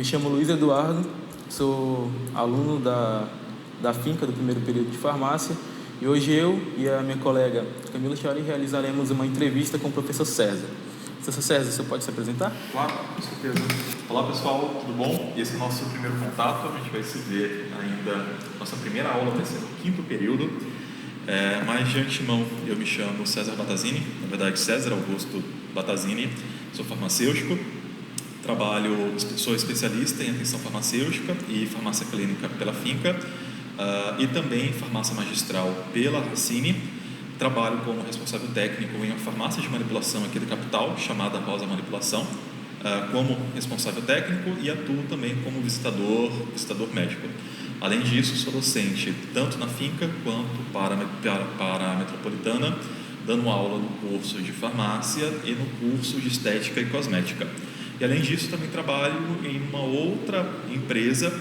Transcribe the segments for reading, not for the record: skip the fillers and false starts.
chamo Luiz Eduardo, sou aluno da Finca do primeiro período de farmácia e hoje eu e a minha colega Camila Chiori realizaremos uma entrevista com o professor César. Professor César, você pode se apresentar? Claro, com certeza. Olá pessoal, tudo bom? Esse é o nosso primeiro contato, a gente vai se ver ainda, nossa primeira aula vai ser no 5º período, mas de antemão eu me chamo César Battazzini, na verdade César Augusto Battazzini, sou farmacêutico, sou especialista em atenção farmacêutica e farmácia clínica pela Finca e também farmácia magistral pela Racine. Trabalho como responsável técnico em uma farmácia de manipulação aqui da capital, chamada Rosa Manipulação, como responsável técnico e atuo também como visitador médico. Além disso, sou docente tanto na Finca quanto para a Metropolitana, dando aula no curso de farmácia e no curso de estética e cosmética. E além disso, também trabalho em uma outra empresa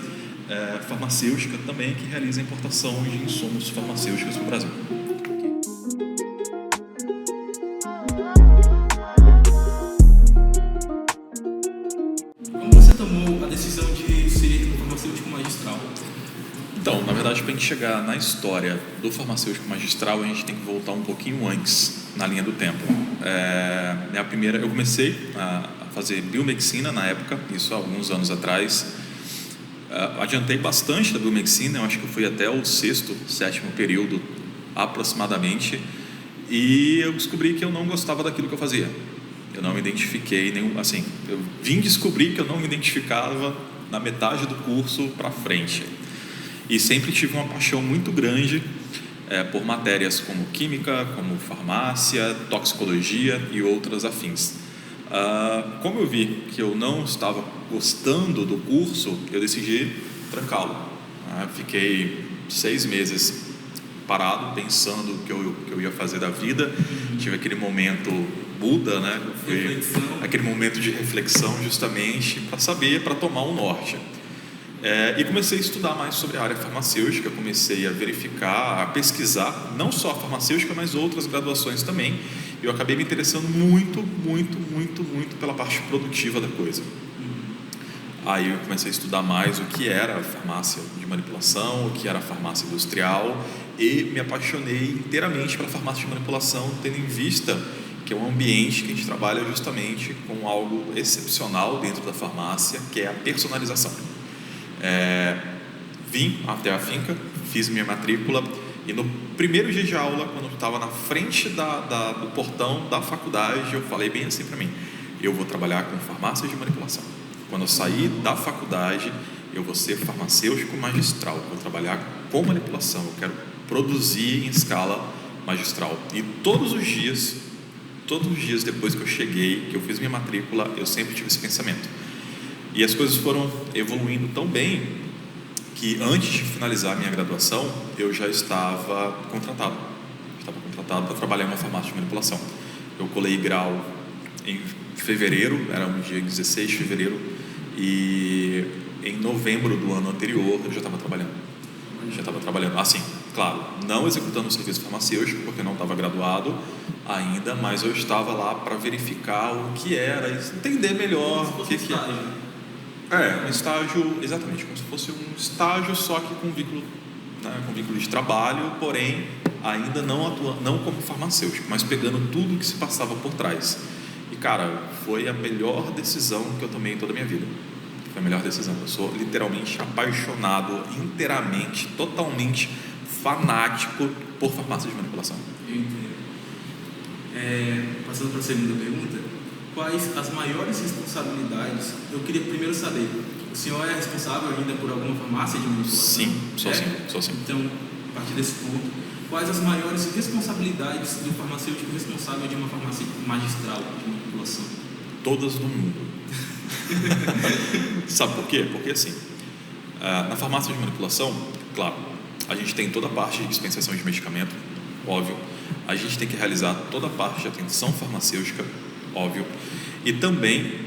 farmacêutica também que realiza a importação de insumos farmacêuticos para o Brasil. Como você tomou a decisão de ser um farmacêutico magistral? Então, na verdade, para a gente chegar na história do farmacêutico magistral, a gente tem que voltar um pouquinho antes, na linha do tempo. Eu comecei a fazer biomedicina na época, isso há alguns anos atrás. Adiantei bastante da biomedicina, eu acho que eu fui até o 6º, 7º período aproximadamente, e eu descobri que eu não gostava daquilo que eu fazia. Eu não me identifiquei, eu vim descobrir que eu não me identificava na metade do curso para frente. E sempre tive uma paixão muito grande por matérias como química, como farmácia, toxicologia e outras afins. Como eu vi que eu não estava gostando do curso, eu decidi trancá-lo. Fiquei 6 meses parado, pensando o que eu ia fazer da vida. Tive aquele momento Buda, né? Aquele momento de reflexão justamente para tomar um norte. E comecei a estudar mais sobre a área farmacêutica, comecei a verificar, a pesquisar, não só a farmacêutica, mas outras graduações também. Eu acabei me interessando muito pela parte produtiva da coisa. Aí eu comecei a estudar mais o que era a farmácia de manipulação, o que era a farmácia industrial, e me apaixonei inteiramente pela farmácia de manipulação, tendo em vista que é um ambiente que a gente trabalha justamente com algo excepcional dentro da farmácia, que é a personalização. Vim até a Finca, fiz minha matrícula, e no primeiro dia de aula, quando eu estava na frente do portão da faculdade, eu falei bem assim para mim: eu vou trabalhar com farmácia de manipulação. Quando eu sair da faculdade, eu vou ser farmacêutico magistral, vou trabalhar com manipulação, eu quero produzir em escala magistral. E todos os dias depois que eu cheguei, que eu fiz minha matrícula, eu sempre tive esse pensamento. E as coisas foram evoluindo tão bem que antes de finalizar a minha graduação, eu já estava contratado. Para trabalhar em uma farmácia de manipulação. Eu colei grau em fevereiro, era um dia 16 de fevereiro, e em novembro do ano anterior eu já estava trabalhando. Assim, claro, não executando o serviço farmacêutico, porque eu não estava graduado ainda, mas eu estava lá para verificar o que era, entender melhor o que é. Um estágio, exatamente, como se fosse um estágio, só que com vínculo de trabalho, porém ainda não como farmacêutico, mas pegando tudo que se passava por trás. E cara, foi a melhor decisão que eu tomei em toda a minha vida. Foi a melhor decisão. Eu sou literalmente apaixonado, inteiramente, totalmente fanático por farmácia de manipulação. Eu entendo. Passando para a segunda pergunta, quais as maiores responsabilidades? Eu queria primeiro saber, o senhor é responsável ainda por alguma farmácia de manipulação? Sim, sou sim. Então, a partir desse ponto, quais as maiores responsabilidades do farmacêutico responsável de uma farmácia magistral de manipulação? Todas do mundo. Sabe por quê? Porque assim, na farmácia de manipulação, claro, a gente tem toda a parte de dispensação de medicamento, óbvio. A gente tem que realizar toda a parte de atenção farmacêutica, óbvio. E também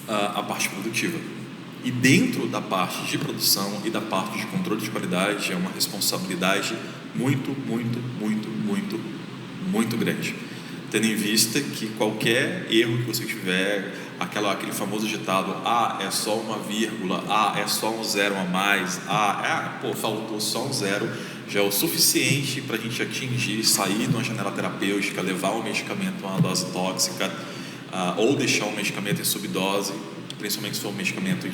a parte produtiva. E dentro da parte de produção e da parte de controle de qualidade é uma responsabilidade muito grande. Tendo em vista que qualquer erro que você tiver, aquele famoso ditado: é só uma vírgula, é só um zero a mais, faltou só um zero, já é o suficiente para a gente atingir, sair de uma janela terapêutica, levar o medicamento a uma dose tóxica, ou deixar o medicamento em subdose, principalmente se for um medicamento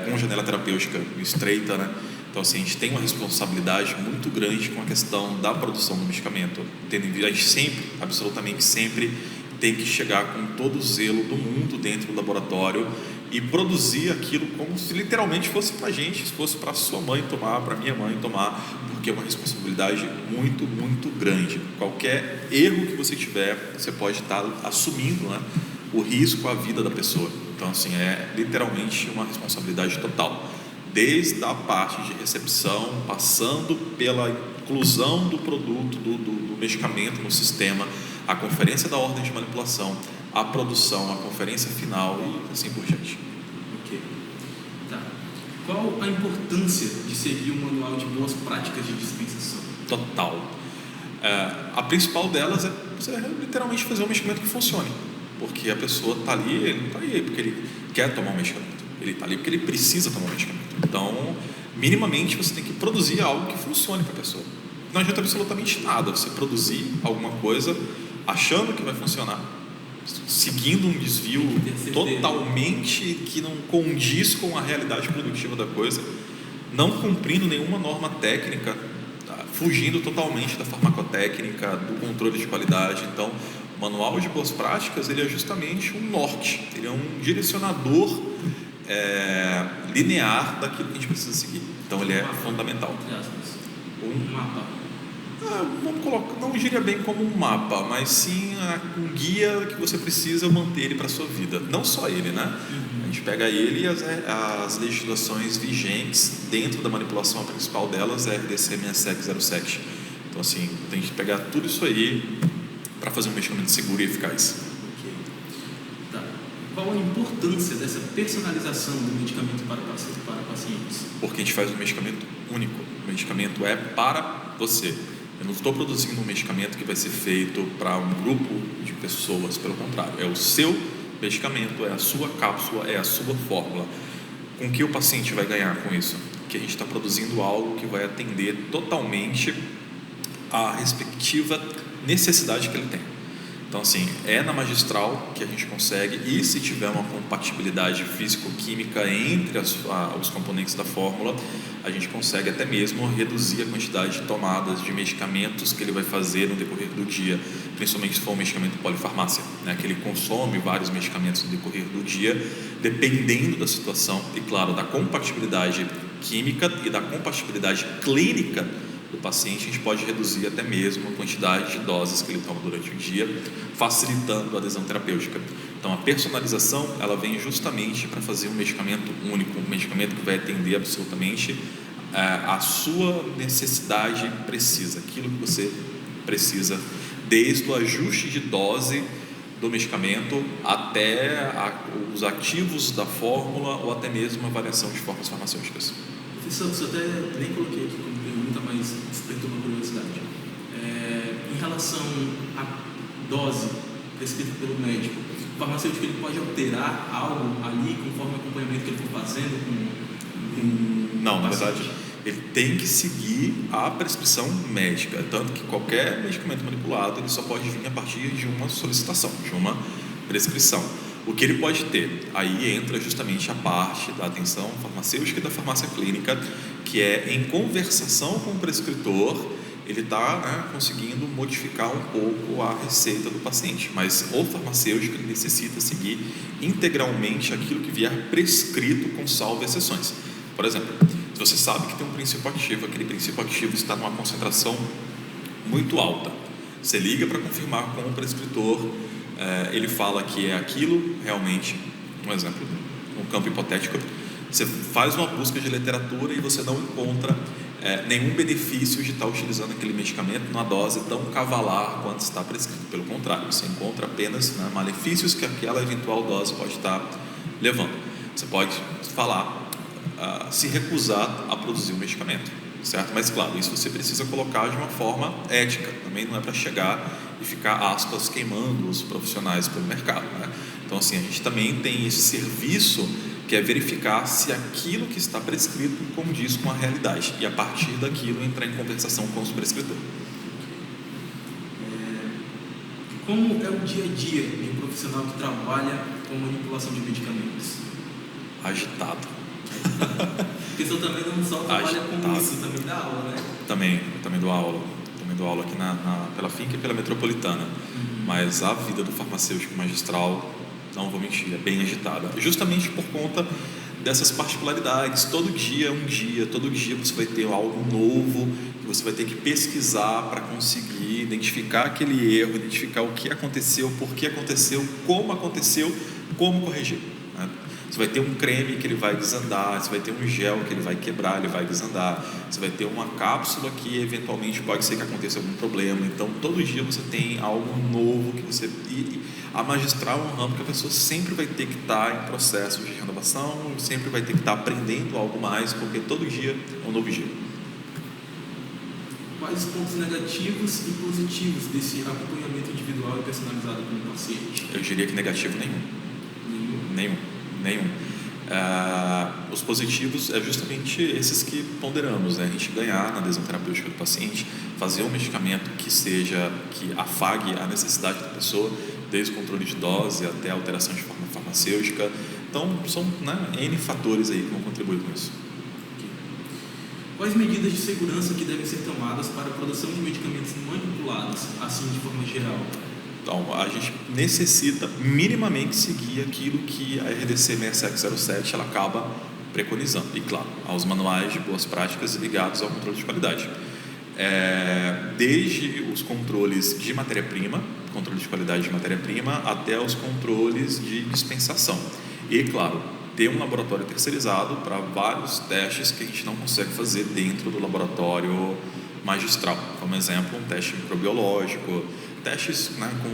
com janela terapêutica estreita, né? Então, assim, a gente tem uma responsabilidade muito grande com a questão da produção do medicamento. A gente sempre, absolutamente sempre, tem que chegar com todo o zelo do mundo dentro do laboratório e produzir aquilo como se literalmente fosse para a gente, se fosse para a sua mãe tomar, para a minha mãe tomar, porque é uma responsabilidade muito, muito grande. Qualquer erro que você tiver, você pode estar assumindo, né, o risco à vida da pessoa. Então, assim, é literalmente uma responsabilidade total. Desde a parte de recepção, passando pela inclusão do produto, do medicamento no sistema, a conferência da ordem de manipulação, a produção, a conferência final e assim por diante. Ok. Tá. Qual a importância de seguir um manual de boas práticas de dispensação? Total. A principal delas é você literalmente fazer um medicamento que funcione, porque a pessoa está ali, ele não está ali porque ele quer tomar um medicamento, ele está ali porque ele precisa tomar um medicamento. Então, minimamente você tem que produzir algo que funcione para a pessoa. Não adianta absolutamente nada você produzir alguma coisa achando que vai funcionar, seguindo um desvio totalmente que não condiz com a realidade produtiva da coisa, não cumprindo nenhuma norma técnica, fugindo totalmente da farmacotécnica, do controle de qualidade. Então, o manual de boas práticas, ele é justamente um norte, ele é um direcionador linear daquilo que a gente precisa seguir. Então, ele é fundamental. Um mapa. Não diria bem como um mapa, mas sim um guia que você precisa manter ele para a sua vida. Não só ele, né? A gente pega ele e as legislações vigentes dentro da manipulação, a principal delas é a RDC 6707. Então, assim, tem que pegar tudo isso aí para fazer um medicamento seguro e eficaz. Ok. Tá. Qual a importância dessa personalização do medicamento para pacientes? Porque a gente faz um medicamento único. O medicamento é para você. Eu não estou produzindo um medicamento que vai ser feito para um grupo de pessoas, pelo contrário, é o seu medicamento, é a sua cápsula, é a sua fórmula. Com o que o paciente vai ganhar com isso? Que a gente está produzindo algo que vai atender totalmente a respectiva necessidade que ele tem. Então, assim, é na magistral que a gente consegue, e se tiver uma compatibilidade físico-química entre os componentes da fórmula, a gente consegue até mesmo reduzir a quantidade de tomadas de medicamentos que ele vai fazer no decorrer do dia, principalmente se for um medicamento polifarmácia, né, que ele consome vários medicamentos no decorrer do dia, dependendo da situação e, claro, da compatibilidade química e da compatibilidade clínica do paciente. A gente pode reduzir até mesmo a quantidade de doses que ele toma durante o dia, facilitando a adesão terapêutica. Então, a personalização, ela vem justamente para fazer um medicamento único, um medicamento que vai atender absolutamente a sua necessidade precisa, aquilo que você precisa, desde o ajuste de dose do medicamento até os ativos da fórmula ou até mesmo a variação de fórmulas farmacêuticas. Professor, eu até nem coloquei aqui como pergunta, mas despertou uma curiosidade. Em relação à dose prescrita pelo médico, o farmacêutico ele pode alterar algo ali conforme o acompanhamento que ele for fazendo com Não, na verdade, ele tem que seguir a prescrição médica, tanto que qualquer medicamento manipulado ele só pode vir a partir de uma solicitação, de uma prescrição. O que ele pode ter? Aí entra justamente a parte da atenção farmacêutica e da farmácia clínica, que é em conversação com o prescritor, ele está conseguindo modificar um pouco a receita do paciente, mas o farmacêutico ele necessita seguir integralmente aquilo que vier prescrito, com salvo exceções. Por exemplo, se você sabe que tem um princípio ativo, aquele princípio ativo está numa concentração muito alta, você liga para confirmar com o prescritor, ele fala que é aquilo realmente, um exemplo, um campo hipotético, você faz uma busca de literatura e você não encontra nenhum benefício de estar utilizando aquele medicamento numa dose tão cavalar quanto está prescrito. Pelo contrário, você encontra apenas malefícios que aquela eventual dose pode estar levando. Você pode falar, se recusar a produzir o medicamento, certo? Mas claro, isso você precisa colocar de uma forma ética, também não é para chegar e ficar, aspas, queimando os profissionais pelo mercado, né? Então, assim, a gente também tem esse serviço que é verificar se aquilo que está prescrito condiz com a realidade e, a partir daquilo, entrar em conversação com os prescritores. Como é o dia a dia de um profissional que trabalha com manipulação de medicamentos? Agitado. A pessoa também não só trabalha com isso, também dá aula, né? Também dou aula. Também dou aula aqui pela finca e pela metropolitana. Mas a vida do farmacêutico magistral, não vou mentir, é bem agitada. Justamente por conta dessas particularidades. Todo dia você vai ter algo novo que você vai ter que pesquisar para conseguir identificar aquele erro, identificar o que aconteceu, por que aconteceu, como corrigir, né? Você vai ter um creme que ele vai desandar, você vai ter um gel que ele vai quebrar, ele vai desandar, você vai ter uma cápsula que eventualmente pode ser que aconteça algum problema. Então, todo dia você tem algo novo que você... E a magistral é um ramo que a pessoa sempre vai ter que estar em processo de renovação, sempre vai ter que estar aprendendo algo mais, porque todo dia é um novo dia. Quais os pontos negativos e positivos desse acompanhamento individual e personalizado com o paciente? Eu diria que negativo nenhum. Os positivos é justamente esses que ponderamos, né? A gente ganhar na adesão terapêutica do paciente, fazer um medicamento que afague a necessidade da pessoa, desde o controle de dose até a alteração de forma farmacêutica. Então, são, né, N fatores aí que vão contribuir com isso. Quais medidas de segurança que devem ser tomadas para a produção de medicamentos manipulados, assim de forma geral? Então, a gente necessita minimamente seguir aquilo que a RDC 6707 ela acaba preconizando. E, claro, aos manuais de boas práticas ligados ao controle de qualidade. Desde os controles de matéria-prima, controle de qualidade de matéria-prima, até os controles de dispensação. E, claro, ter um laboratório terceirizado para vários testes que a gente não consegue fazer dentro do laboratório magistral. Como exemplo, um teste microbiológico, testes, né, com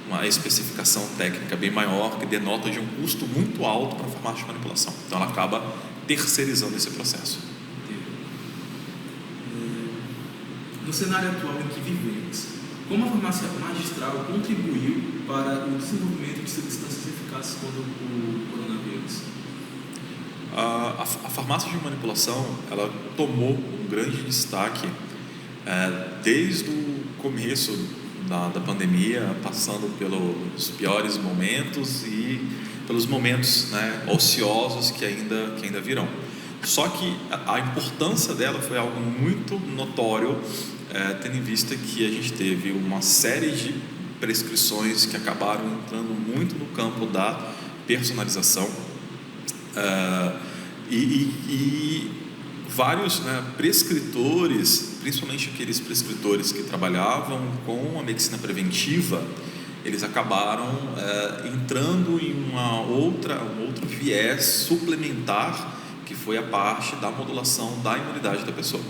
uma especificação técnica bem maior, que denota de um custo muito alto para a farmácia de manipulação. Então, ela acaba terceirizando esse processo. No cenário atual em que vivemos, como a farmácia magistral contribuiu para o desenvolvimento de substâncias eficazes contra o coronavírus? A farmácia de manipulação, ela tomou um grande destaque desde o começo da pandemia, passando pelos piores momentos e pelos momentos, né, ociosos que ainda virão. Só que a importância dela foi algo muito notório, tendo em vista que a gente teve uma série de prescrições que acabaram entrando muito no campo da personalização, e vários, né, prescritores, principalmente aqueles prescritores que trabalhavam com a medicina preventiva, eles acabaram entrando em um outro viés suplementar, que foi a parte da modulação da imunidade da pessoa.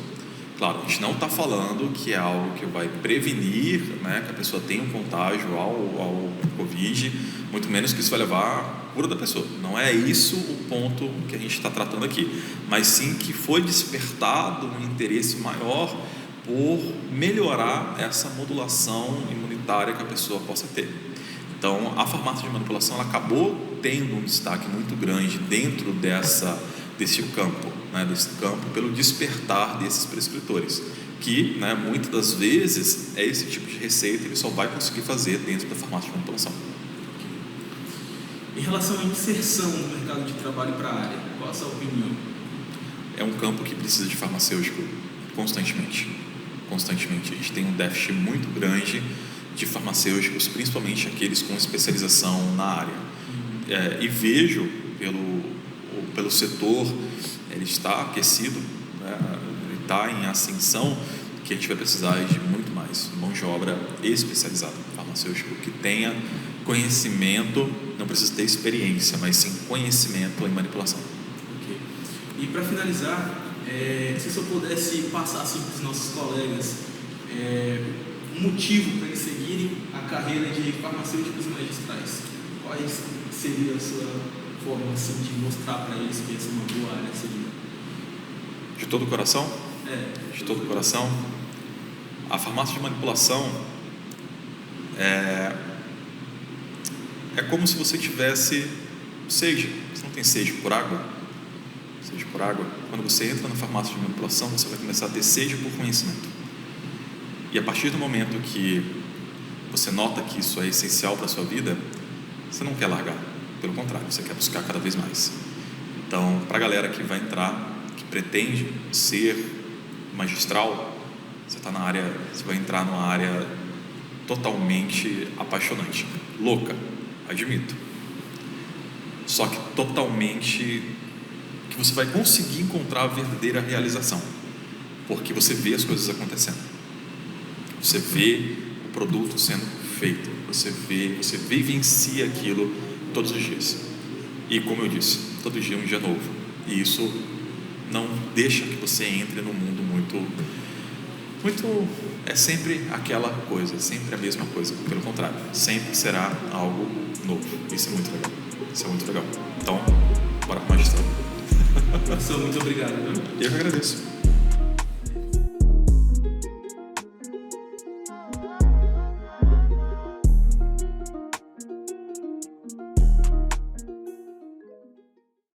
Claro, a gente não está falando que é algo que vai prevenir, né, que a pessoa tenha um contágio ao Covid, muito menos que isso vai levar à cura da pessoa. Não é isso o ponto que a gente está tratando aqui, mas sim que foi despertado um interesse maior por melhorar essa modulação imunitária que a pessoa possa ter. Então, a farmácia de manipulação ela acabou tendo um destaque muito grande dentro desse campo, né, pelo despertar desses prescritores, que, né, muitas das vezes é esse tipo de receita ele só vai conseguir fazer dentro da farmácia de manipulação. Em relação à inserção no mercado de trabalho para a área, qual a sua opinião? É um campo que precisa de farmacêutico constantemente. A gente tem um déficit muito grande de farmacêuticos, principalmente aqueles com especialização na área. E vejo pelo setor, ele está aquecido, né? Ele está em ascensão, que a gente vai precisar de muito mais mão de obra especializada, farmacêutico que tenha conhecimento, não precisa ter experiência, mas sim conhecimento em manipulação. Okay. E para finalizar, se eu pudesse passar assim para os nossos colegas um motivo para eles seguirem a carreira de farmacêuticos magistrais, quais seria a sua forma assim, de mostrar para eles que essa é uma boa área a seguir? De todo o coração? De todo o coração. A farmácia de manipulação é como se você tivesse sede. Você não tem sede por água? Sede por água. Quando você entra na farmácia de manipulação, você vai começar a ter sede por conhecimento. E a partir do momento que você nota que isso é essencial para a sua vida, você não quer largar. Pelo contrário, você quer buscar cada vez mais. Então, para a galera que vai entrar, que pretende ser magistral, você está na área, você vai entrar numa área totalmente apaixonante, louca, admito. Só que totalmente que você vai conseguir encontrar a verdadeira realização, porque você vê as coisas acontecendo, você vê o produto sendo feito, você vivencia aquilo todos os dias. E como eu disse, todo dia é um dia novo. E isso não deixa que você entre num mundo muito é sempre aquela coisa, sempre a mesma coisa. Pelo contrário, sempre será algo novo. Isso é muito legal. Isso é muito legal. Então, bora para o magistrado. Professor, muito obrigado. Eu que agradeço.